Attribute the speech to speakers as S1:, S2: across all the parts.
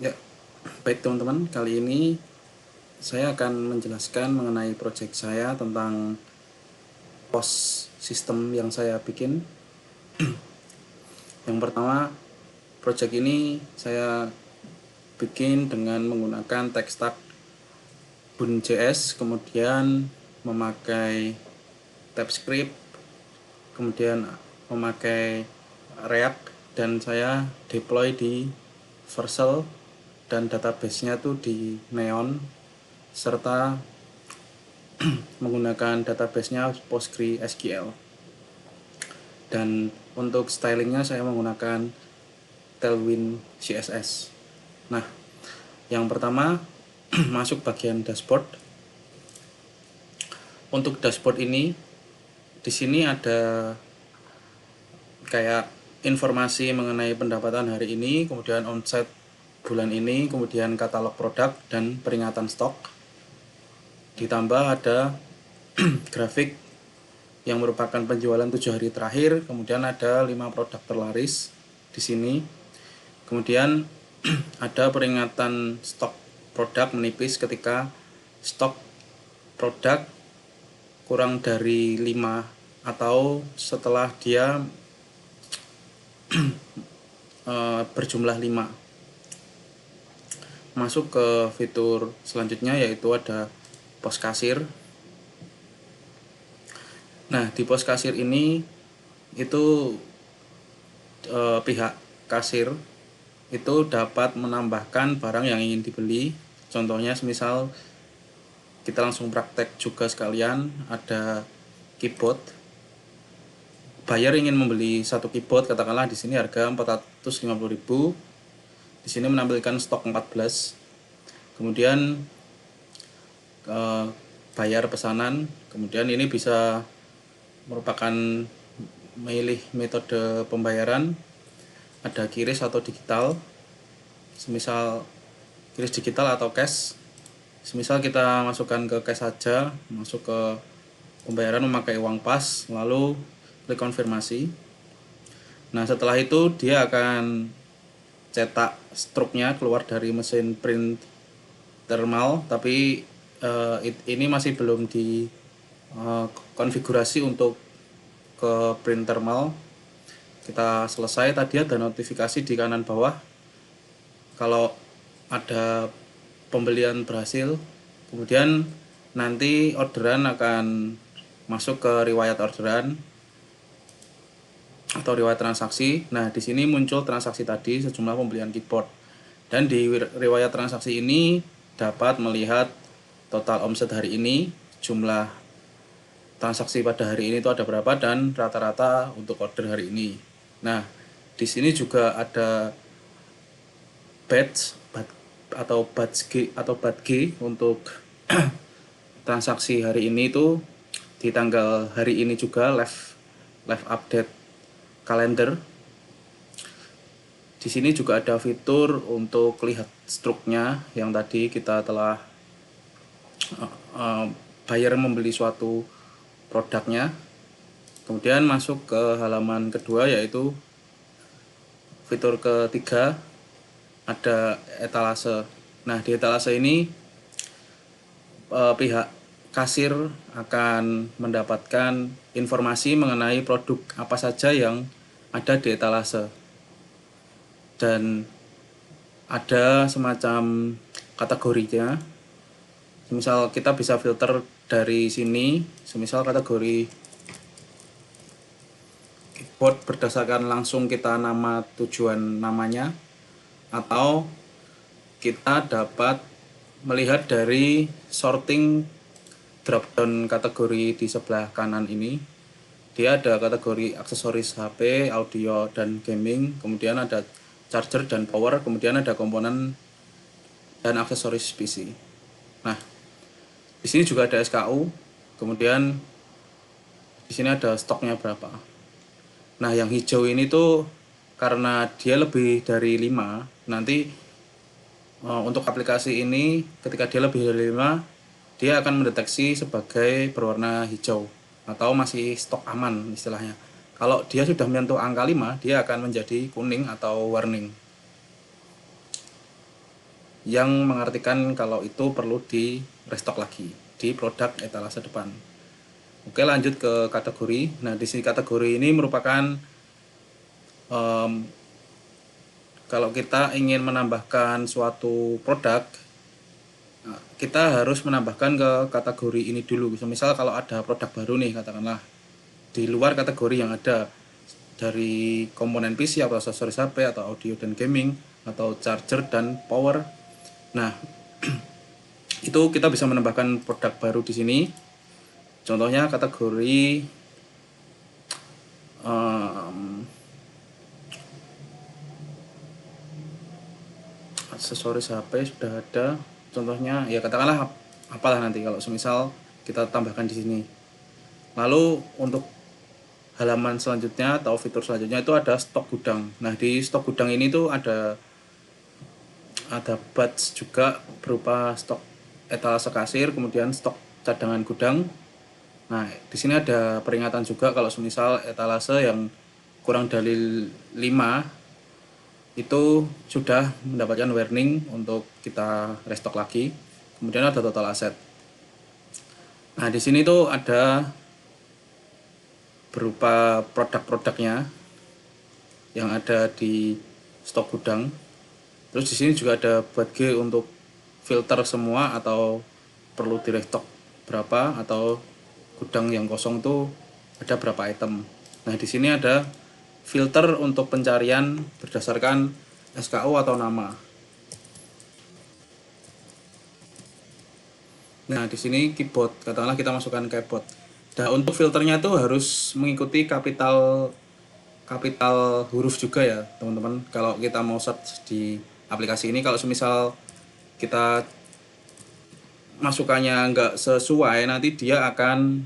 S1: Ya, baik teman-teman, kali ini saya akan menjelaskan mengenai project saya tentang POS sistem yang saya bikin. Yang pertama, project ini saya bikin dengan menggunakan tech stack Bun.js, kemudian memakai TypeScript, kemudian memakai React, dan saya deploy di Vercel dan database-nya tuh di Neon, serta menggunakan database-nya PostgreSQL. Dan untuk stylingnya saya menggunakan Tailwind CSS. Nah, yang pertama masuk bagian dashboard. Untuk dashboard ini, di sini ada kayak informasi mengenai pendapatan hari ini, kemudian omset bulan ini, kemudian katalog produk dan peringatan stok. Ditambah ada grafik yang merupakan penjualan 7 hari terakhir, kemudian ada 5 produk terlaris di sini. Kemudian ada peringatan stok produk menipis ketika stok produk kurang dari 5 atau setelah dia berjumlah 5. Masuk ke fitur selanjutnya yaitu ada pos kasir. Nah, di pos kasir ini itu pihak kasir itu dapat menambahkan barang yang ingin dibeli. Contohnya semisal kita langsung praktek juga sekalian, ada keyboard. Buyer ingin membeli satu keyboard, katakanlah di sini harga 450.000. Di sini menampilkan stok 14. Kemudian bayar pesanan. Kemudian ini bisa merupakan milih metode pembayaran, ada QRIS atau digital. Semisal QRIS digital atau cash. Semisal kita masukkan ke cash saja, masuk ke pembayaran memakai uang pas, lalu klik konfirmasi. Nah, setelah itu dia akan cetak struknya keluar dari mesin print thermal, tapi ini masih belum di konfigurasi untuk ke print thermal. Kita selesai, tadi ada notifikasi di kanan bawah kalau ada pembelian berhasil. Kemudian nanti orderan akan masuk ke riwayat orderan atau riwayat transaksi. Nah, di sini muncul transaksi tadi sejumlah pembelian keyboard. Dan di riwayat transaksi ini dapat melihat total omset hari ini, jumlah transaksi pada hari ini itu ada berapa, dan rata-rata untuk order hari ini. Nah, di sini juga ada batch atau batch G untuk transaksi hari ini itu di tanggal hari ini juga, live update kalender. Di sini juga ada fitur untuk lihat struknya yang tadi kita telah buyer membeli suatu produknya. Kemudian masuk ke halaman kedua yaitu fitur ketiga, ada etalase. Nah, di etalase ini pihak kasir akan mendapatkan informasi mengenai produk apa saja yang ada di etalase. Dan ada semacam kategorinya. Misal kita bisa filter dari sini, semisal kategori keyboard berdasarkan langsung kita nama tujuan namanya, atau kita dapat melihat dari sorting drop down kategori di sebelah kanan ini. Dia ada kategori aksesoris HP, audio dan gaming, kemudian ada charger dan power, kemudian ada komponen dan aksesoris PC. Nah, di sini juga ada SKU, kemudian di sini ada stoknya berapa. Nah, yang hijau ini tuh karena dia lebih dari 5, nanti untuk aplikasi ini ketika dia lebih dari 5, dia akan mendeteksi sebagai berwarna hijau atau masih stok aman istilahnya. Kalau dia sudah menyentuh angka 5, dia akan menjadi kuning atau warning. yang mengartikan kalau itu perlu di restock lagi di produk etalase depan. Oke, lanjut ke kategori. Nah, di sini kategori ini merupakan kalau kita ingin menambahkan suatu produk, kita harus menambahkan ke kategori ini dulu. Misal kalau ada produk baru nih, katakanlah di luar kategori yang ada dari komponen PC atau aksesoris HP atau audio dan gaming atau charger dan power. Nah, itu kita bisa menambahkan produk baru di sini. Contohnya kategori aksesoris HP sudah ada. Contohnya ya katakanlah apalah nanti kalau semisal kita tambahkan di sini. Lalu untuk halaman selanjutnya atau fitur selanjutnya itu ada stok gudang. Nah, di stok gudang ini tuh ada batch juga berupa stok etalase kasir, kemudian stok cadangan gudang. Nah, di sini ada peringatan juga kalau semisal etalase yang kurang dari 5 itu sudah mendapatkan warning untuk kita restock lagi. Kemudian ada total aset. Nah, di sini tuh ada berupa produk-produknya yang ada di stok gudang. Terus di sini juga ada buat G untuk filter semua atau perlu di restock berapa atau gudang yang kosong tuh ada berapa item. Nah, di sini ada filter untuk pencarian berdasarkan SKU atau nama. Nah, di sini keyboard, katakanlah kita masukkan keyboard. Nah, untuk filternya itu harus mengikuti kapital kapital huruf juga ya, teman-teman. Kalau kita mau search di aplikasi ini, kalau semisal kita masukannya nggak sesuai, nanti dia akan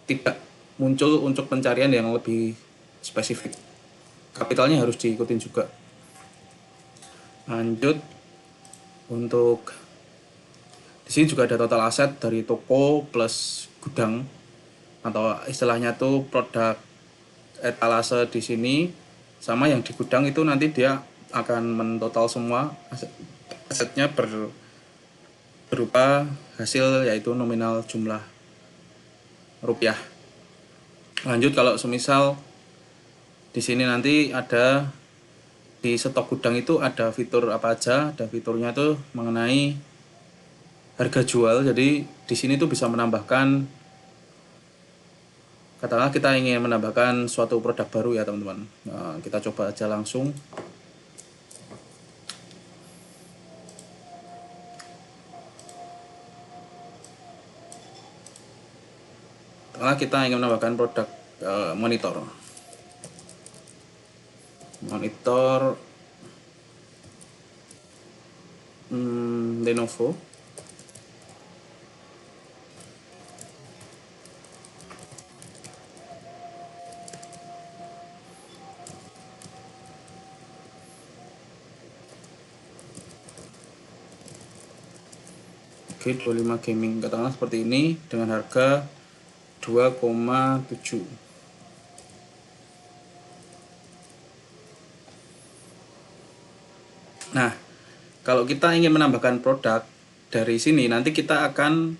S1: tidak muncul untuk pencarian yang lebih spesifik. Kapitalnya harus diikutin juga. Lanjut untuk di sini juga ada total aset dari toko plus gudang atau istilahnya tuh produk etalase di sini sama yang di gudang itu nanti dia akan mentotal semua asetnya berupa hasil yaitu nominal jumlah rupiah. Lanjut kalau semisal di sini nanti ada di stok gudang itu ada fitur apa aja, ada fiturnya tuh mengenai harga jual. Jadi di sini tuh bisa menambahkan, katakanlah kita ingin menambahkan suatu produk baru ya teman-teman. Nah, kita coba aja langsung. Katakanlah kita ingin menambahkan produk monitor. Lenovo. G25 gaming, katakanlah seperti ini dengan harga 2,7. Nah, kalau kita ingin menambahkan produk dari sini, nanti kita akan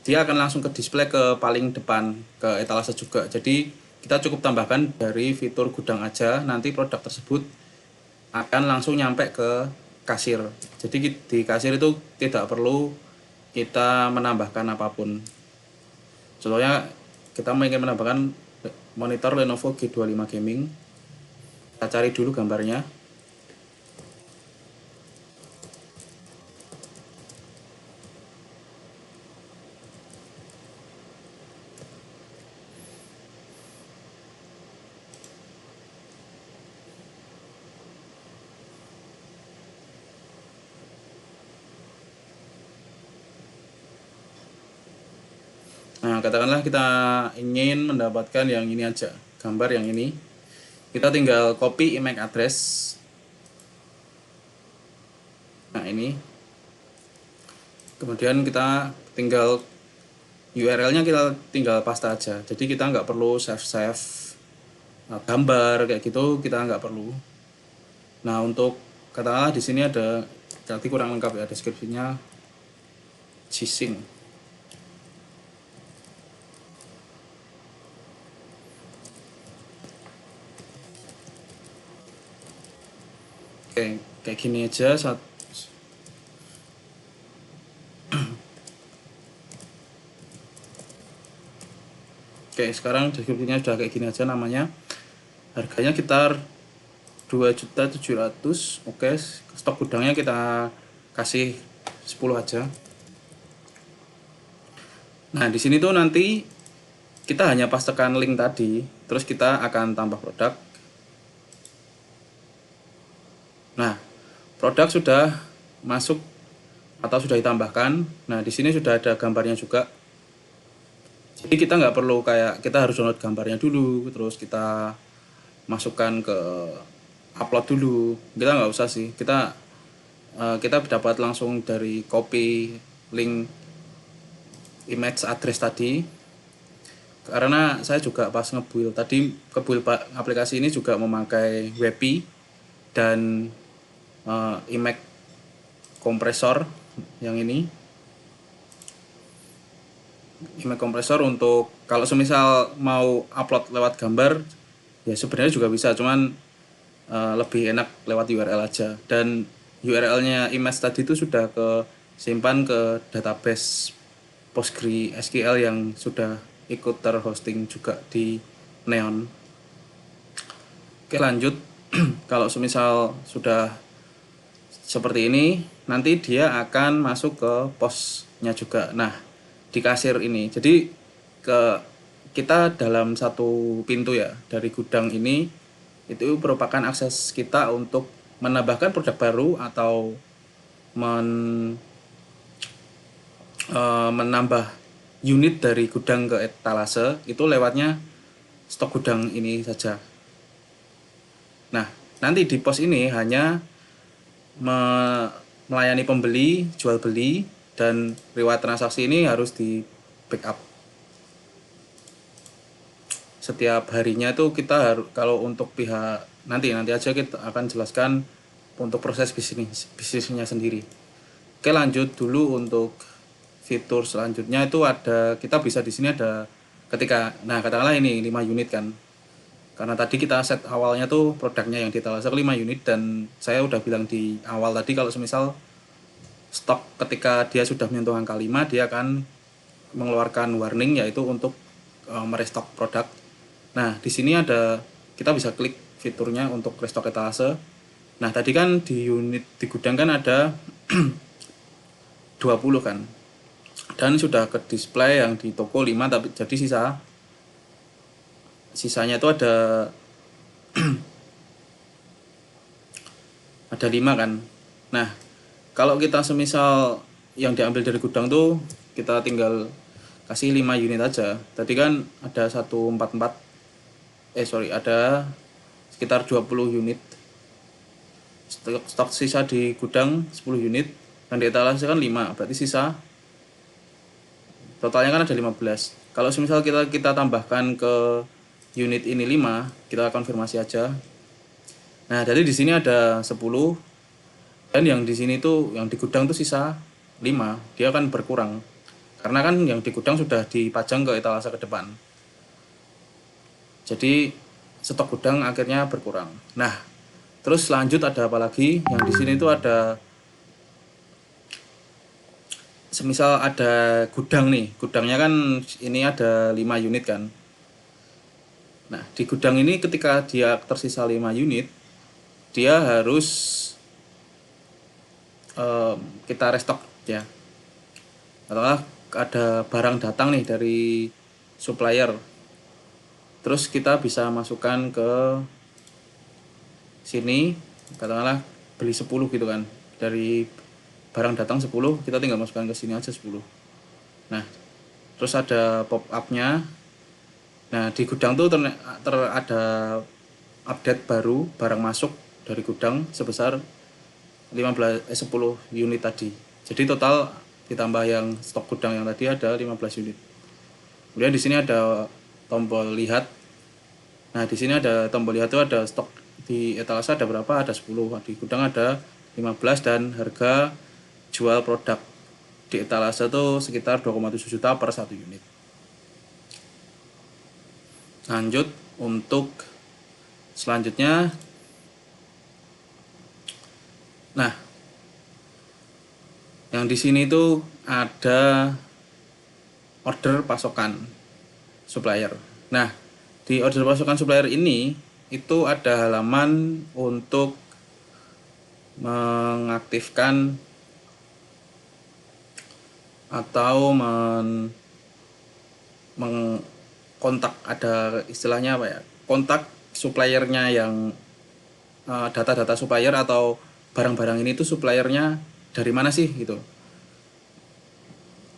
S1: dia akan langsung ke display ke paling depan, ke etalase juga. Jadi kita cukup tambahkan dari fitur gudang aja, nanti produk tersebut akan langsung nyampe ke kasir. Jadi di kasir itu tidak perlu kita menambahkan apapun. Contohnya kita ingin menambahkan monitor Lenovo G25 gaming. Kita cari dulu gambarnya. Nah, katakanlah kita ingin mendapatkan yang ini aja, gambar yang ini. Kita tinggal copy email address. Nah, ini. Kemudian kita tinggal URL-nya kita tinggal paste aja. Jadi kita nggak perlu save gambar kayak gitu, kita nggak perlu. Nah, untuk katakanlah di sini ada Berarti kurang lengkap ya deskripsinya. Cising. Oke, kayak gini aja. Oke, sekarang deskripsinya sudah kayak gini aja namanya. Harganya sekitar 2.700.000. Oke, stok gudangnya kita kasih 10 aja. Nah, di sini tuh nanti kita hanya pas tekan link tadi, terus kita akan tambah produk. Nah, produk sudah masuk atau sudah ditambahkan. Nah, di sini sudah ada gambarnya juga. Jadi kita nggak perlu kayak kita harus download gambarnya dulu, terus kita masukkan ke upload dulu. Kita nggak usah sih. Kita dapat langsung dari copy link image address tadi. Karena saya juga pas ngebuild tadi, aplikasi ini juga memakai WebP dan image kompresor yang ini. Image kompresor untuk kalau semisal mau upload lewat gambar ya sebenarnya juga bisa, cuman lebih enak lewat URL aja. Dan URL-nya image tadi itu sudah simpan ke database PostgreSQL yang sudah ikut terhosting juga di Neon. Oke, lanjut. Kalau semisal sudah seperti ini, nanti dia akan masuk ke posnya juga. Nah, di kasir ini. Jadi kita dalam satu pintu ya dari gudang ini itu merupakan akses kita untuk menambahkan produk baru atau menambah unit dari gudang ke etalase itu lewatnya stok gudang ini saja. Nah, nanti di pos ini hanya melayani pembeli, jual beli, dan riwayat transaksi ini harus di backup setiap harinya. Itu kita harus, kalau untuk pihak nanti aja kita akan jelaskan untuk proses bisnisnya sendiri. Oke, lanjut dulu untuk fitur selanjutnya itu ada, kita bisa di sini ada katakanlah ini 5 unit kan. Karena tadi kita set awalnya tuh produknya yang dietalase 5 unit, dan saya udah bilang di awal tadi kalau semisal stok ketika dia sudah menyentuh angka 5 dia akan mengeluarkan warning yaitu untuk merestock produk. Nah, di sini kita bisa klik fiturnya untuk restock etalase. Nah, tadi kan di gudang kan ada 20 kan. Dan sudah ke display yang di toko 5, tapi jadi sisanya itu ada 5 kan. Nah, kalau kita semisal yang diambil dari gudang tuh kita tinggal kasih 5 unit aja. Tadi kan ada 144 ada sekitar 20 unit. Stok sisa di gudang 10 unit dan di etalase kan 5, berarti sisa totalnya kan ada 15. Kalau semisal kita tambahkan ke unit ini 5, kita konfirmasi aja. Nah, jadi di sini ada 10 dan yang di sini tuh yang di gudang tuh sisa 5, dia akan berkurang. Karena kan yang di gudang sudah dipajang ke etalase ke depan. Jadi stok gudang akhirnya berkurang. Nah, terus lanjut ada apa lagi? Yang di sini tuh ada semisal ada gudang nih. Gudangnya kan ini ada 5 unit kan. Nah, di gudang ini ketika dia tersisa 5 unit, dia harus kita restock ya. Atau ada barang datang nih dari supplier. Terus kita bisa masukkan ke sini, katakanlah beli 10 gitu kan. Dari barang datang 10, kita tinggal masukkan ke sini aja 10. Nah, terus ada pop up-nya. Nah, di gudang tuh ada update baru barang masuk dari gudang sebesar 10 unit tadi. Jadi total ditambah yang stok gudang yang tadi ada 15 unit. Kemudian di sini ada tombol lihat. Nah, di sini ada tombol lihat itu ada stok di etalase ada berapa? Ada 10. Di gudang ada 15 dan harga jual produk di etalase itu sekitar 2,7 juta per 1 unit. Lanjut untuk selanjutnya. Nah, yang di sini itu ada order pasokan supplier. Nah, di order pasokan supplier ini itu ada halaman untuk mengaktifkan atau mengkontak, ada istilahnya apa ya, kontak suppliernya yang data-data supplier atau barang-barang ini tuh suppliernya dari mana sih gitu.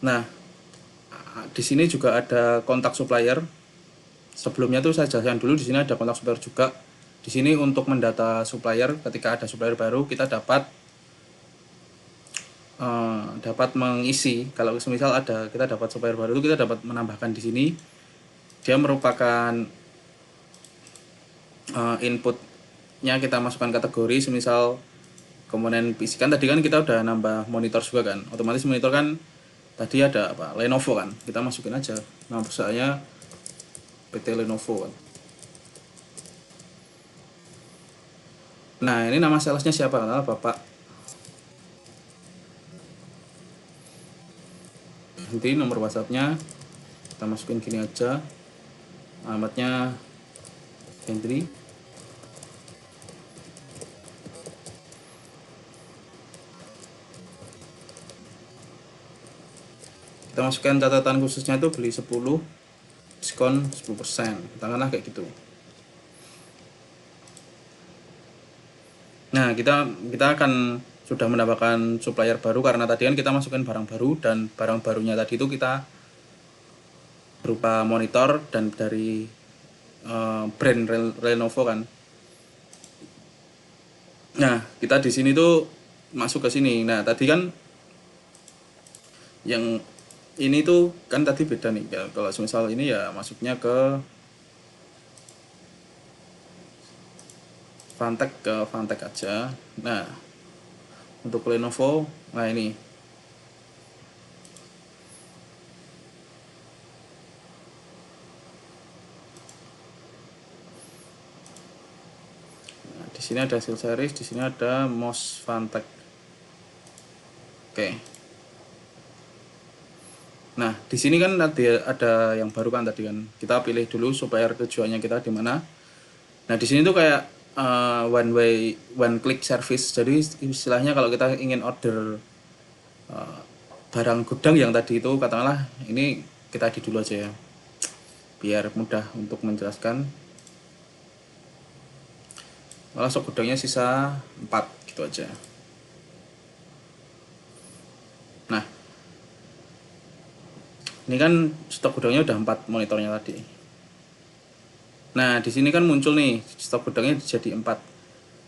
S1: Nah, di sini juga ada kontak supplier. Sebelumnya tuh saya jelaskan dulu, di sini ada kontak supplier juga. Di sini untuk mendata supplier, ketika ada supplier baru kita dapat mengisi. Kalau misal kita dapat supplier baru itu kita dapat menambahkan di sini. Dia merupakan inputnya kita masukkan kategori, semisal komponen PC kan tadi kan kita udah nambah monitor juga kan, otomatis monitor kan tadi ada apa, Lenovo kan, kita masukin aja nama perusahaannya PT Lenovo kan. Nah, ini nama salesnya siapa? Adalah Bapak. Nanti nomor WhatsAppnya kita masukin gini aja, alamatnya Hendri. Kita masukkan catatan khususnya itu beli 10 diskon 10%, katakanlah kayak gitu. Nah, kita akan sudah mendapatkan supplier baru karena tadi kan kita masukin barang baru, dan barang barunya tadi itu kita berupa monitor dan dari brand Lenovo kan. Nah, kita di sini tuh masuk ke sini. Nah, tadi kan yang ini tuh kan tadi beda nih. Ya, kalau misal ini ya masuknya ke Fantech aja. Nah, untuk Lenovo, nah ini. Nah, di sini ada Seal Series, di sini ada MOS Fantech. Oke. Nah, di sini kan ada yang baru kan tadi kan. Kita pilih dulu supplier tujuannya kita di mana. Nah, di sini tuh kayak one way one click service. Jadi istilahnya kalau kita ingin order barang gudang yang tadi itu, katakanlah ini kita edit dulu aja ya, biar mudah untuk menjelaskan. Malah stok gudangnya sisa 4 gitu aja. Nah, ini kan stok gudangnya udah 4 monitornya tadi. Nah, di sini kan muncul nih stok gudangnya jadi 4.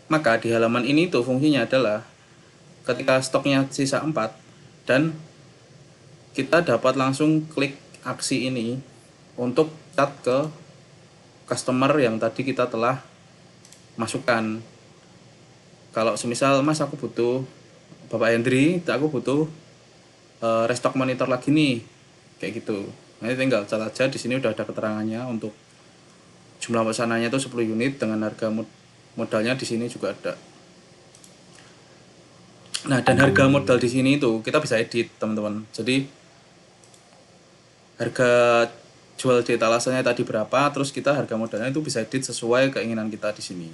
S1: Maka di halaman ini tuh fungsinya adalah ketika stoknya sisa 4 dan kita dapat langsung klik aksi ini untuk chat ke customer yang tadi kita telah masukkan. Kalau semisal Mas, aku butuh, Bapak Hendri, aku butuh restock monitor lagi nih, kayak gitu. Nanti tinggal chat aja, di sini udah ada keterangannya untuk jumlah pesanannya itu 10 unit dengan harga modalnya di sini juga ada. Nah, dan harga modal di sini itu kita bisa edit, teman-teman. Jadi harga jual di etalasenya tadi berapa, terus kita harga modalnya itu bisa edit sesuai keinginan kita di sini.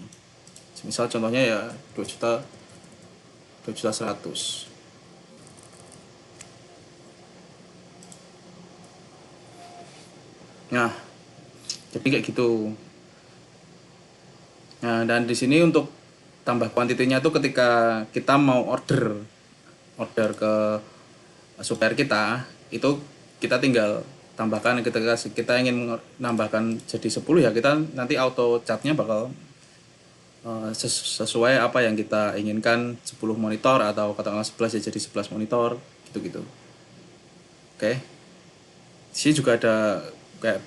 S1: Misal contohnya ya 2.100.000. Nah, jadi kayak gitu. Nah, dan di sini untuk tambah kuantitinya tuh ketika kita mau order ke supplier kita, itu kita tinggal tambahkan. Ketika kita ingin menambahkan jadi 10 ya kita nanti auto chatnya bakal sesuai apa yang kita inginkan, 10 monitor atau katakanlah 11 ya jadi 11 monitor gitu-gitu. Oke. Di sini juga ada kayak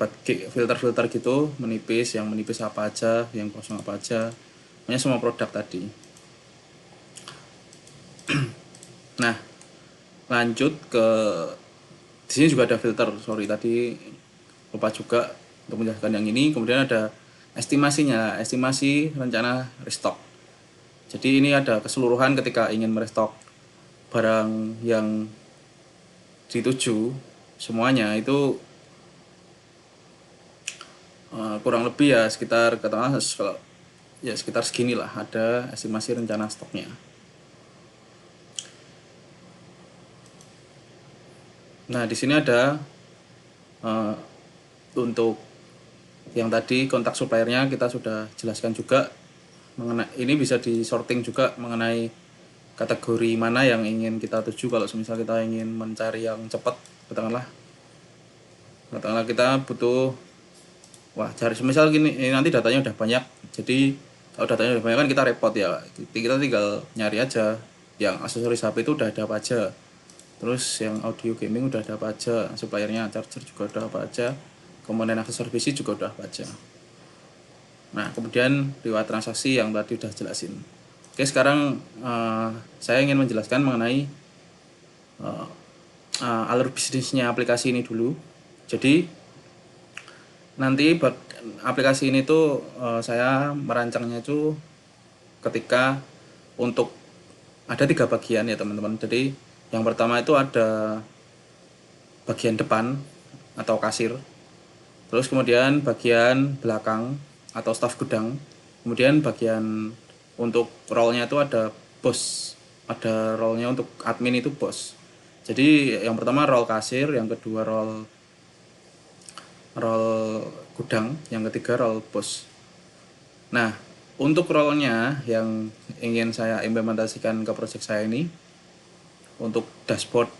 S1: filter-filter gitu, menipis, yang menipis apa aja, yang kosong apa aja, pokoknya semua produk tadi. Nah, lanjut ke di sini juga ada filter. Sorry tadi lupa juga untuk menjelaskan yang ini. Kemudian ada estimasinya, estimasi rencana restock. Jadi ini ada keseluruhan ketika ingin merestock barang yang dituju semuanya itu kurang lebih ya sekitar katakanlah kalau ya sekitar segini lah, ada estimasi rencana stoknya. Nah di sini ada uh, untuk yang tadi kontak suppliernya kita sudah jelaskan juga, mengenai ini bisa disorting juga mengenai kategori mana yang ingin kita tuju. Kalau misal kita ingin mencari yang cepat, katakanlah kita butuh cari misal gini, ini nanti datanya udah banyak, jadi kalau datanya udah banyak kan kita repot ya, kita tinggal nyari aja yang aksesoris HP itu udah ada apa aja, terus yang audio gaming udah ada apa aja, suppliernya charger juga udah apa aja, komponen aksesoris PC juga udah apa aja. Nah kemudian riwayat transaksi yang tadi udah jelasin. Oke, sekarang saya ingin menjelaskan mengenai alur bisnisnya aplikasi ini dulu. Jadi nanti aplikasi ini tuh saya merancangnya itu ketika untuk ada 3 bagian ya teman-teman. Jadi yang pertama itu ada bagian depan atau kasir, terus kemudian bagian belakang atau staf gudang, kemudian bagian untuk role-nya itu ada bos, ada role-nya untuk admin itu bos. Jadi yang pertama role kasir, yang kedua role gudang, yang ketiga role bos. Nah untuk role-nya yang ingin saya implementasikan ke project saya ini, untuk dashboard,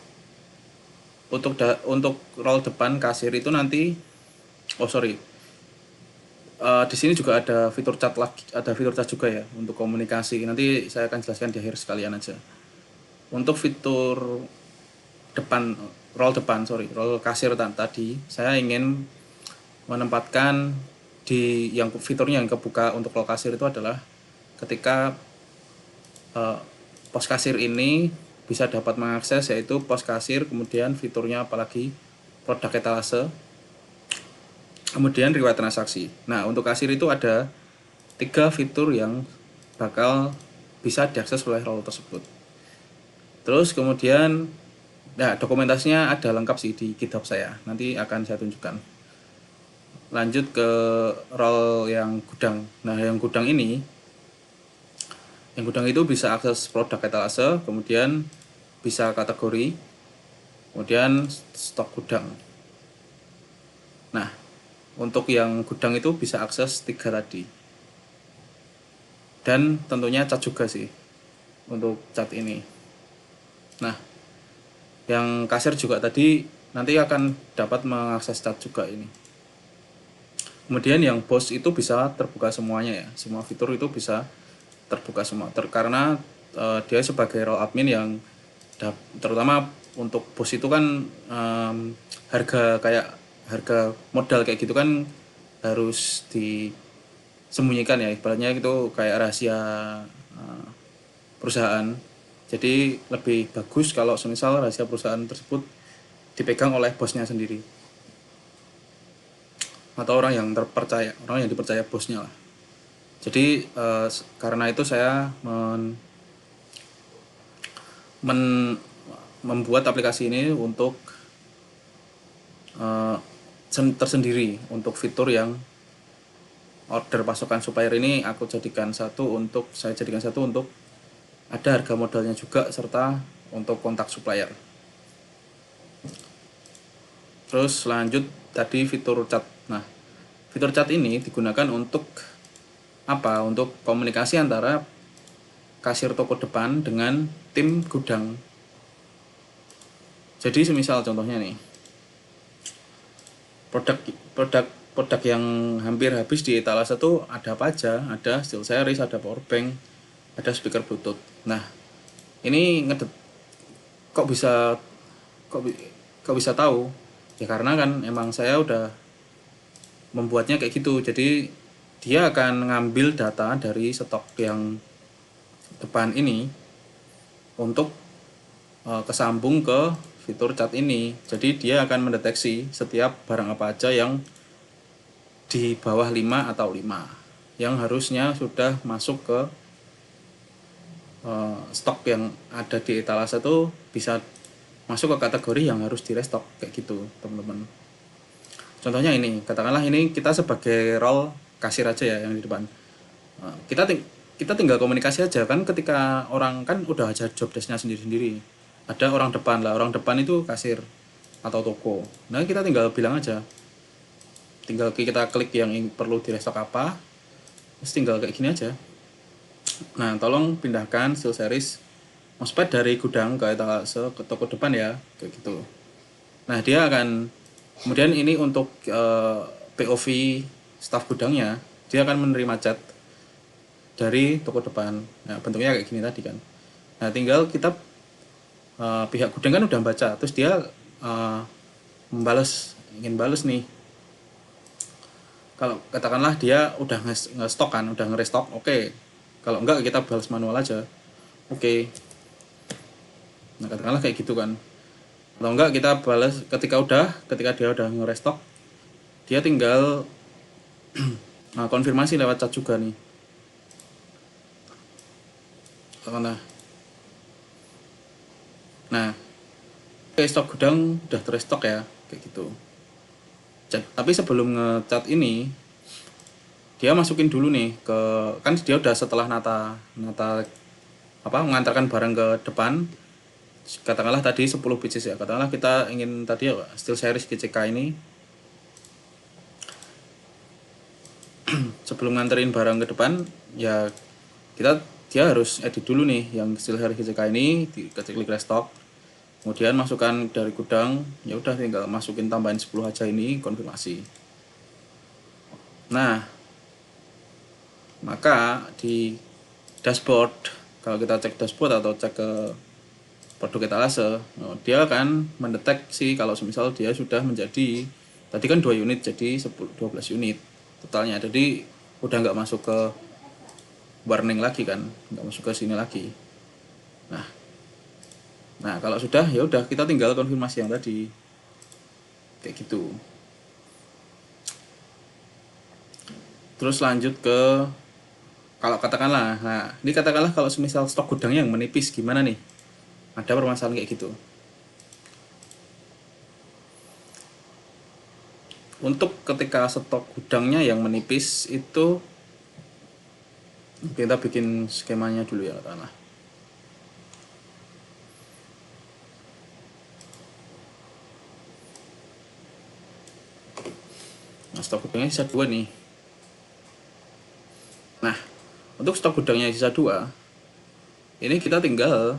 S1: untuk role depan kasir itu nanti di sini juga ada fitur chat lagi, ada fitur chat juga ya untuk komunikasi. Nanti saya akan jelaskan di akhir sekalian aja. Untuk fitur depan, role kasir tadi, saya ingin menempatkan di yang fiturnya yang kebuka untuk role kasir itu adalah ketika pos kasir ini bisa dapat mengakses, yaitu pos kasir, kemudian fiturnya apalagi produk etalase, kemudian riwayat transaksi. Nah untuk kasir itu ada 3 fitur yang bakal bisa diakses oleh role tersebut. Terus kemudian dokumentasinya ada lengkap sih di GitHub saya, nanti akan saya tunjukkan. Lanjut ke role yang gudang. Nah yang gudang itu bisa akses produk etalase, kemudian bisa kategori, kemudian stok gudang. Nah untuk yang gudang itu bisa akses 3 tadi, dan tentunya cat juga sih untuk cat ini. Nah yang kasir juga tadi nanti akan dapat mengakses cat juga ini. Kemudian yang bos itu bisa terbuka semuanya ya, semua fitur itu bisa terbuka semua, karena dia sebagai role admin yang terutama untuk bos itu kan harga modal kayak gitu kan harus disembunyikan ya, ibaratnya itu kayak rahasia perusahaan. Jadi lebih bagus kalau semisal rahasia perusahaan tersebut dipegang oleh bosnya sendiri atau orang yang dipercaya bosnya lah. Jadi karena itu saya membuat aplikasi ini untuk tersendiri. Untuk fitur yang order pasokan supplier ini saya jadikan satu untuk ada harga modalnya juga, serta untuk kontak supplier. Terus lanjut tadi fitur chat. Nah fitur chat ini digunakan untuk apa? Untuk komunikasi antara kasir toko depan dengan tim gudang. Jadi semisal contohnya nih, produk yang hampir habis di etalase itu ada apa aja? Ada steel series, ada power bank, ada speaker bluetooth. Nah ini kok bisa tahu ya, karena kan emang saya udah membuatnya kayak gitu. Jadi dia akan ngambil data dari stok yang depan ini untuk kesambung ke fitur chat ini. Jadi dia akan mendeteksi setiap barang apa aja yang di bawah 5 atau 5 yang harusnya sudah masuk ke stok yang ada di etalase itu bisa masuk ke kategori yang harus di restock kayak gitu teman-teman. Contohnya ini, katakanlah ini kita sebagai role kasir aja ya yang di depan. Kita tinggal komunikasi aja kan, ketika orang kan udah aja job desk-nya sendiri-sendiri. Ada orang depan lah, orang depan itu kasir atau toko. Nah kita tinggal bilang aja, tinggal kita klik yang perlu di restock apa, terus tinggal kayak gini aja. Nah tolong pindahkan steel series mousepad dari gudang ke etalase ke toko depan ya, kayak gitu. Nah dia akan kemudian ini untuk POV staff gudangnya, dia akan menerima chat dari toko depan. Nah bentuknya kayak gini tadi kan. Nah tinggal kita pihak gudang kan udah baca, terus dia ingin balas nih. Kalau katakanlah dia udah nge-stok kan, udah nge-restock, oke. Kalau enggak kita balas manual aja, oke. Nah katakanlah kayak gitu kan. Atau enggak kita balas ketika dia udah nge-restock, dia tinggal konfirmasi lewat chat juga nih. Nah, stok gudang udah terrestock ya, kayak gitu. Tapi sebelum nge-chat ini, dia masukin dulu nih ke, kan dia udah setelah nata mengantarkan barang ke depan, katakanlah tadi 10 pieces ya, katakanlah kita ingin tadi steel series GCK ini. Sebelum nganterin barang ke depan ya dia harus edit dulu nih yang steel series GCK ini, klik restock, kemudian masukkan dari gudang, ya udah tinggal masukin tambahin 10 aja ini, konfirmasi. Nah maka di dashboard, kalau kita cek dashboard atau cek ke produk etalase, dia akan mendeteksi kalau semisal dia sudah menjadi, tadi kan 2 unit jadi 12 unit totalnya, jadi udah nggak masuk ke warning lagi kan, nggak masuk ke sini lagi. Nah kalau sudah ya udah kita tinggal konfirmasi yang tadi kayak gitu. Terus lanjut ke, kalau katakanlah, nah ini katakanlah kalau semisal stok gudangnya yang menipis, gimana nih? Ada permasalahan kayak gitu. Untuk ketika stok gudangnya yang menipis itu kita bikin skemanya dulu ya katakanlah. Nah stok gudangnya sisa 2 nih. Nah untuk stok gudangnya sisa 2, ini kita tinggal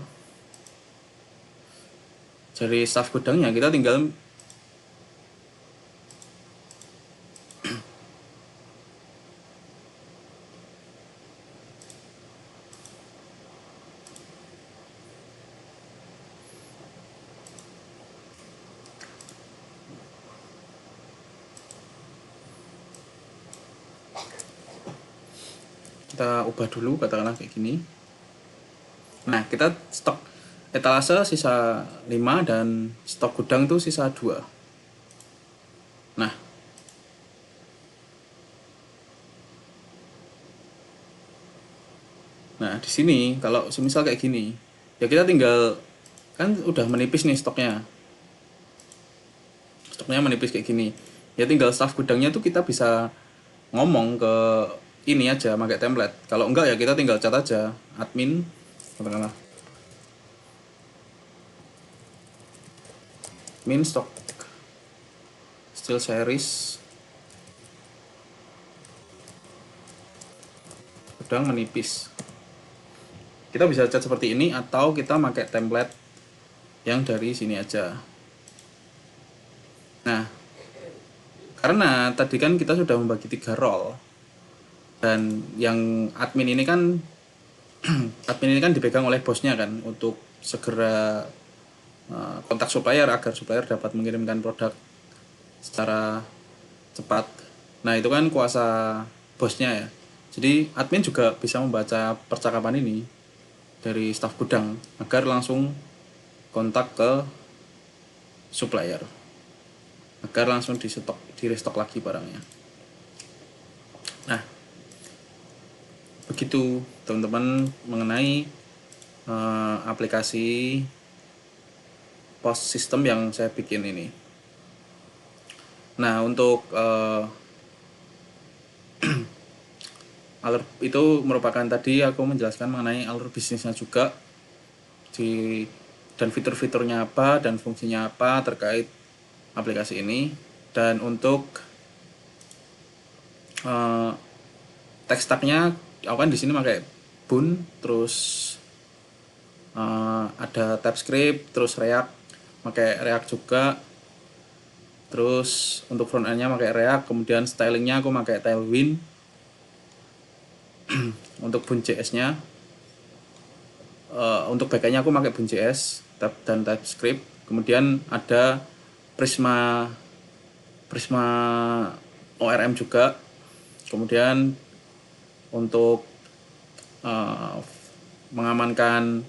S1: dari staff gudangnya, kita tinggal kita ubah dulu katakanlah kayak gini. Nah kita stok etalase sisa 5 dan stok gudang tuh sisa 2. Nah di sini kalau semisal kayak gini, ya kita tinggal, kan udah menipis nih stoknya menipis kayak gini, ya tinggal staff gudangnya tuh kita bisa ngomong ke ini aja pakai template. Kalau enggak ya kita tinggal cat aja admin, katakanlah min stock steel series gudang menipis. Kita bisa cat seperti ini atau kita pakai template yang dari sini aja. Nah karena tadi kan kita sudah membagi 3 role, dan yang admin ini kan dipegang oleh bosnya kan, untuk segera kontak supplier agar supplier dapat mengirimkan produk secara cepat. Nah itu kan kuasa bosnya ya, jadi admin juga bisa membaca percakapan ini. dari staf gudang agar langsung kontak ke supplier agar langsung di restock lagi barangnya. Nah, begitu teman-teman mengenai aplikasi POS system yang saya bikin ini. Nah, untuk alur itu merupakan tadi aku menjelaskan mengenai alur bisnisnya juga dan fitur-fiturnya apa dan fungsinya apa terkait aplikasi ini. Dan untuk text tag-nya aku kan di sini pakai Boon, terus ada TypeScript, terus React, pakai React juga. Terus untuk front end-nya pakai React, kemudian stylingnya aku pakai Tailwind. Untuk Boon.js-nya untuk backend-nya aku pakai Boon.js dan TypeScript. Kemudian ada Prisma ORM juga. Kemudian untuk mengamankan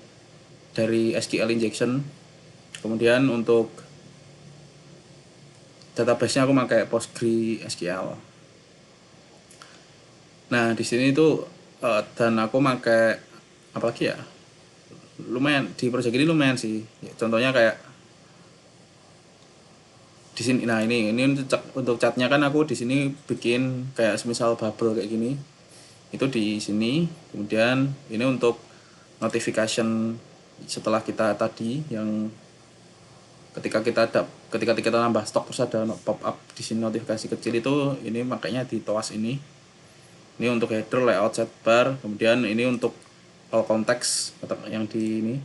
S1: dari SQL injection. Kemudian untuk database-nya aku pakai PostgreSQL. Nah, di sini tuh dan aku pakai apa lagi ya? Lumayan di project ini lumayan sih. Contohnya kayak di sini. Nah, ini untuk catnya kan aku di sini bikin kayak semisal bubble kayak gini. Itu di sini. Kemudian ini untuk notification setelah kita tadi yang ketika kita nambah stok terus ada pop up di sini notifikasi kecil itu, ini makanya di toas ini. Ini untuk header, layout, sidebar. Kemudian ini untuk all context yang di ini.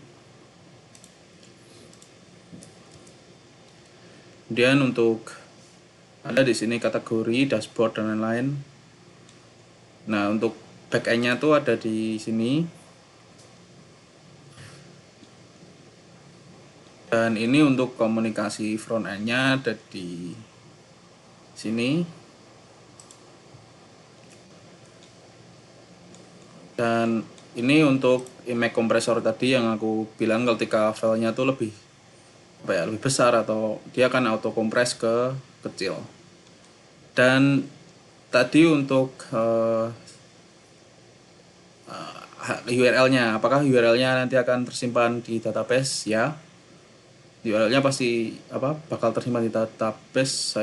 S1: Kemudian untuk ada di sini kategori, dashboard dan lain-lain. Nah, untuk backend-nya tuh ada di sini. Dan ini untuk komunikasi front end-nya ada di sini. Dan ini untuk image kompresor tadi yang aku bilang ketika filenya tuh lebih besar atau dia akan auto kompres ke kecil. Dan tadi untuk URL-nya, apakah URL-nya nanti akan tersimpan di database? Ya, URL-nya pasti bakal tersimpan di database.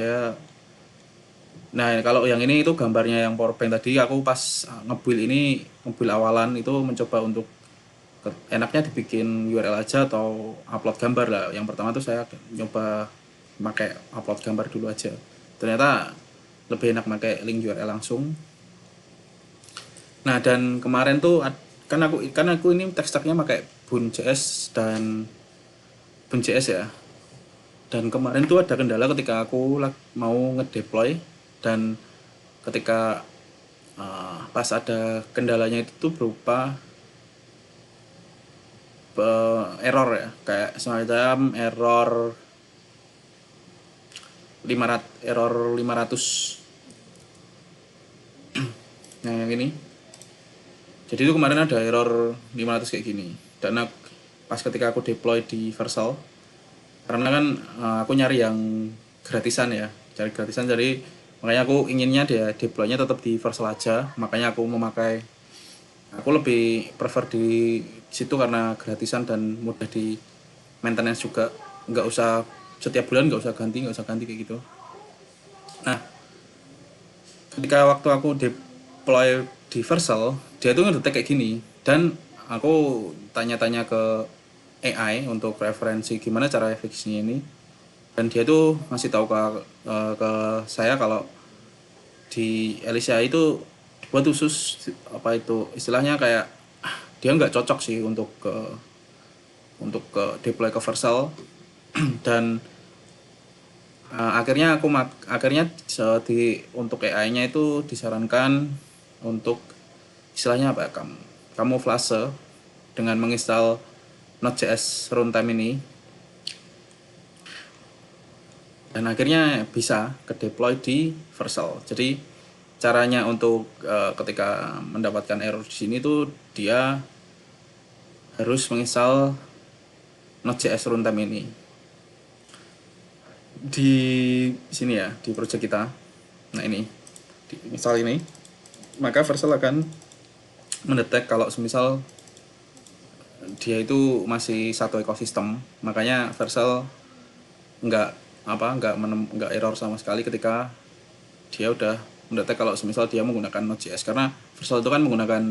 S1: Nah, kalau yang ini itu gambarnya yang powerbank tadi aku pas ngebuild awalan itu mencoba untuk enaknya dibikin URL aja atau upload gambar lah. Yang pertama tuh saya nyoba pakai upload gambar dulu aja. Ternyata lebih enak pakai link URL langsung. Nah, dan kemarin tuh kan aku ini text tag-nya pakai Boon.js dan Boon.js ya. Dan kemarin tuh ada kendala ketika aku mau ngedeploy, dan ketika pas ada kendalanya itu tuh berupa error ya, kayak semacam error 500. Nah, yang ini. Jadi itu kemarin ada error 500 kayak gini. Dan pas ketika aku deploy di Vercel, karena kan aku nyari yang gratisan ya, jadi makanya aku inginnya dia deploynya tetap di Vercel aja. Makanya aku lebih prefer di situ karena gratisan dan mudah di maintenance juga, nggak usah setiap bulan nggak usah ganti kayak gitu. Nah, ketika waktu aku deploy di Vercel, dia tuh ngedetek kayak gini, dan aku tanya-tanya ke AI untuk referensi gimana cara fixnya ini, dan dia tuh ngasih tahu ke saya kalau di Elisa itu buat khusus istilahnya kayak dia nggak cocok sih untuk ke deploy ke Vercel. Dan akhirnya untuk AI-nya itu disarankan untuk istilahnya kamu flase dengan menginstal Node.js runtime ini, dan akhirnya bisa ke deploy di Vercel. Jadi caranya untuk ketika mendapatkan error di sini tuh dia harus menginstal Node.js runtime ini di sini ya, di project kita. Nah ini, misal ini, maka Vercel akan mendetek kalau semisal dia itu masih satu ekosistem. Makanya Vercel nggak error sama sekali ketika dia udah mendetek kalau semisal dia menggunakan Node.js, karena Vercel itu kan menggunakan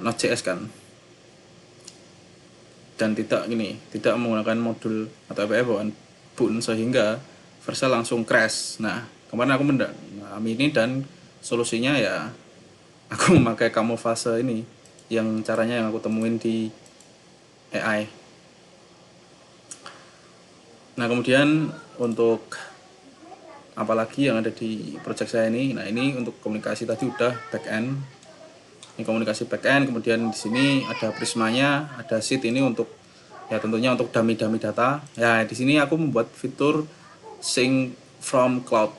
S1: Node.js kan, dan tidak menggunakan modul atau API bawaan sehingga Vercel langsung crash. Nah kemarin aku mendalami ini dan solusinya ya aku memakai kamuflase ini, yang caranya yang aku temuin di AI. Nah kemudian untuk apalagi yang ada di project saya ini, nah ini untuk komunikasi tadi udah backend, ini komunikasi backend. Kemudian di sini ada Prismanya, ada sheet ini untuk ya tentunya untuk dummy data. Ya di sini aku membuat fitur sync from cloud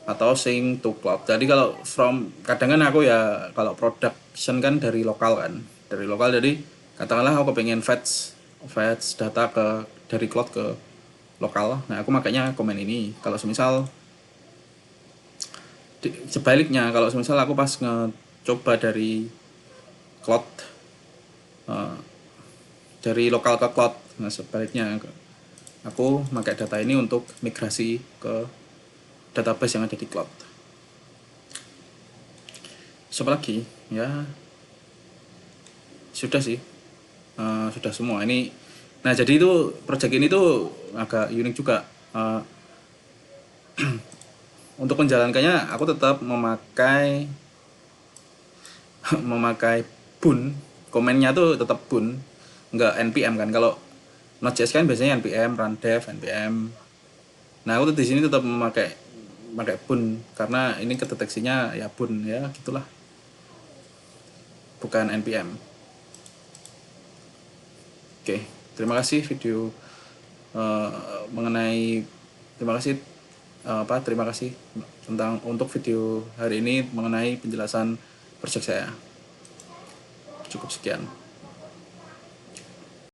S1: atau sync to cloud. Jadi kalau kadang kan aku ya kalau production kan dari lokal, jadi katakanlah aku pengen fetch data dari cloud ke lokal. Nah aku makanya komen ini. Kalau semisal sebaliknya, kalau semisal aku pas ngecoba dari cloud dari lokal ke cloud, nah sebaliknya aku pakai data ini untuk migrasi ke database yang ada di cloud. Siapa lagi ya, sudah sih, sudah semua ini. Nah jadi itu project ini tuh agak unik juga. Untuk menjalankannya aku tetap memakai bun, komennya tuh tetap bun, nggak npm kan. Kalau Node.js kan biasanya npm, run dev, npm. Nah aku tuh di sini tetap memakai bun karena ini kedeteksinya ya bun ya gitulah, bukan npm. Oke, terima kasih video mengenai terima kasih untuk video hari ini mengenai penjelasan project saya. Cukup sekian.